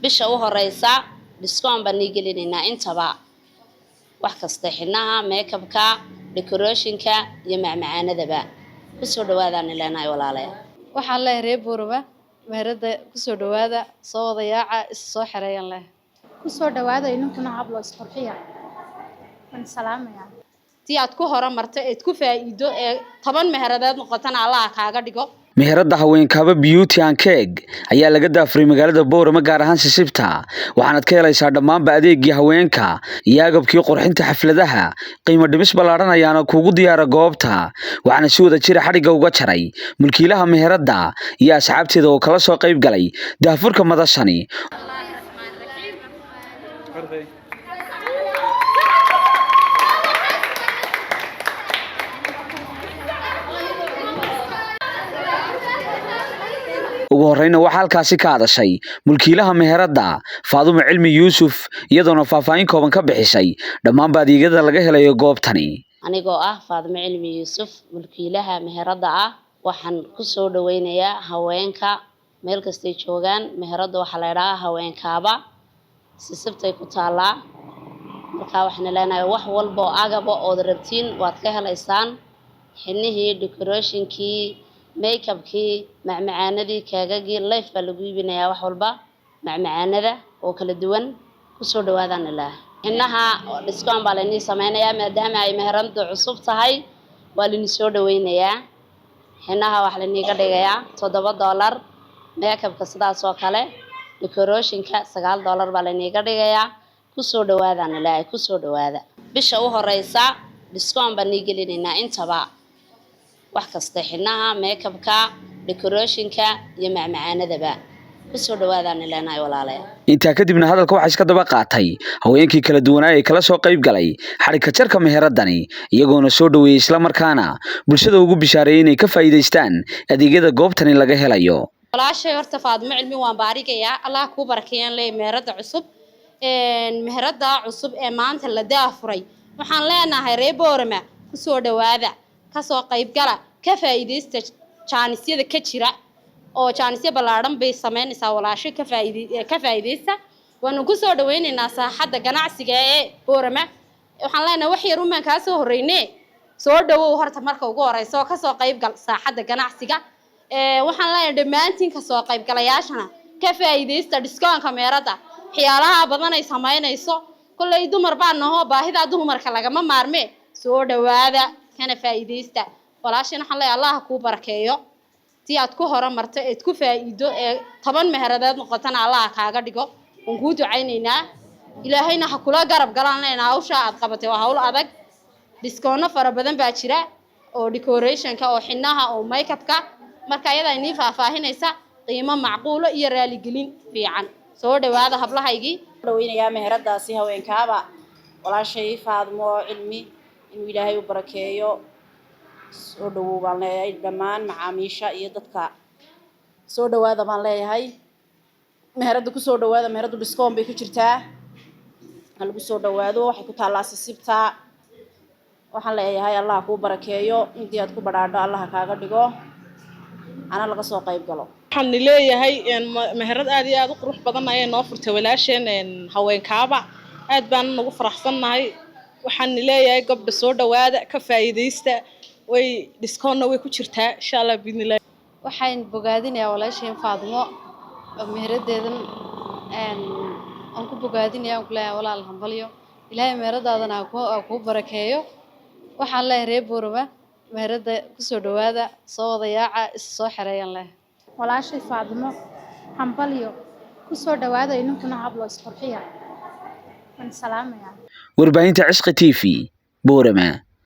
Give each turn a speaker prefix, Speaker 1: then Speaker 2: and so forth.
Speaker 1: bisha u horeysa discount baan gelinayna intaba wax kasta xinaha makeup-ka decoration-ka iyo macmacaanadaba kusoo dhawaadaan ilaahay walaalayaal
Speaker 2: waxaan leeyahay Boorama meherada kusoo dhawaada soo wadayaaca is soo xareeyan leh
Speaker 3: kusoo dhawaada inunkuna hablo isqurxiya man salaamaya
Speaker 2: tii aad ku horumartay ee ku faa'iido ee 10 meheradeed noqotana Allah kaaga dhigo
Speaker 4: meherada haweenkaaba beauty and cake ayaa laga daafuray magaalada Boorama gaar ahaan Sisibta waxaanad ka helaysaa dhammaan adeegyada haweenka iyo agabkii qurxinta xafladaha qiimo dhimis balaaran ayaana kuugu diyaar goobta waxaana si wada jira xariga uga jaray mulkiilaha meherada iyo asxaabteeda oo kala soo qayb galay daafurka madashani ugu horeyna waxa halkaasi ka hadashay mulkiilaha meherada Faadumo Cilmi Yuusuf iyadoona faahfaahin kooban ka bixisay dhammaan adeegyada laga helayo goobtani
Speaker 1: anigoo ah Faadumo Cilmi Yuusuf mulkiilaha meherada waxaan ku soo dhaweynayaa haweenka meel kasta ay joogaan meherada waxa la yiraahdaa haweenkaaba Sisibtay ku taala marka waxaan leenahay wax walba oo agaba oo rabtiin waad ka helaysaan xinihii decoration-kii makeup-kii macmacaanadii kaagagii life baa lagu iibinayaa wax walba macmacaanada oo kala duwan ku soo dhawaadaan ilaahay innaha discount baa la inii sameeyaa maadaama ay meherada cusub tahay waa la inii soo dhaweynayaa innaha wax la inii ka dhigayaa $7 makeup-ka sidaas oo kale decoration-ka $9 baa la inii ka dhigayaa ku soo dhawaadaan ilaahay ku soo dhawaada bisha u horeysa discount baan gelinayna intaba wax kasta xinaha makeup-ka decoration-ka iyo macmacaanadaba kusoo dhawaadaan ilaahay walaalayaal
Speaker 4: inta kadibna hadalka waxa iska daba qaatay haweenkii kala duwanaa ee kala soo qayb galay xariga jarka meheradani iyagoona soo dhaweeyay isla markaana bulshada ugu bishaareeyay inay ka faa'iideystaan adeegyada goobtani laga helayo
Speaker 2: walaashay horta Faadumo Cilmi waan baarigayaa Allah ku barakeeyaan leey meherada cusub meherada cusub ee maanta la daafuray waxaan leenahay reer Boorama kusoo dhawaada kasoo qayb gala ka faa'iideysta jaanisyada ka jira oo jaanisyo balaaran bay sameynaysaa walaashay ka faa'iideysta waanu ku soo dhaweynaynaa saaxadda ganacsiga ee Boorama waxaan leenahay wax yar uma ka soo horeynay soo dhawow horta marka ugu horeyso ka soo qayb gal saaxadda ganacsiga waxaan leenahay dhamaantiin ka soo qayb galayaashana ka faa'iideysta discount-ka meherada xiyalaha badan ay sameynayso kulay dumar baan naho baahida dumarka lagama maarme soo dhawaada kana faa'iideysta walaashina waxaan leeyahay Allah ku barakeeyo tii aad ku horumartay ee ku faa'iido ee 10 meheradeed noqotana Allah kaaga dhigo waan ku ducaynaynaa ilaahayna ha kula garab galanayna hawsha aad qabatay waa hawl adag discount fara badan baa jira oo decoration-ka oo xinaha oo makeup-ka marka ayada inii faahfaahinaysa qiimo macquul iyo raali gelin fiican soo dhawaada hablahaygii
Speaker 5: dhaweynayaa meheradaasi haweenkaaba walaashay Faadumo Cilmi inuu ilaahay u barakeeyo soo dhawow baan leeyahay dhammaan macaamiisha iyo dadka soo dhawaada baan leeyahay meherada ku soo dhawaada meheradu discount bay ku jirtaa lagu soo dhawaado waxay ku taalaa Sisibta waxaan leeyahay Allah ku barakeeyo intii aad ku badhaadho Allah kaaga dhigo ana laga soo qayb galo
Speaker 6: waxaan leeyahay meherad aad iyo aad u qurux badan ayay noo furtay walaasheen haweenkaaba aad baan ugu faraxsanahay waxaan leeyahay gabdha soo dhawaada ka faa'iideysta way discount way ku jirtaa insha Allah bidnillah
Speaker 2: waxaan bogaadinayaa walaasheen Faadumo meheradeedan aan ku bogaadinayaa aan ku leeyahay walaal hambalyo ilaahay meheradaadana ku barakeeyo waxaan leeyahay reer Boorama meherada kusoo dhawaada soo wadayaaca is soo xareeyan leh
Speaker 3: walaashay Faadumo hambalyo kusoo dhawaada inunkuna hablo isqurxiya man salaamaya
Speaker 4: warbaahinta Cishqi TV Boorama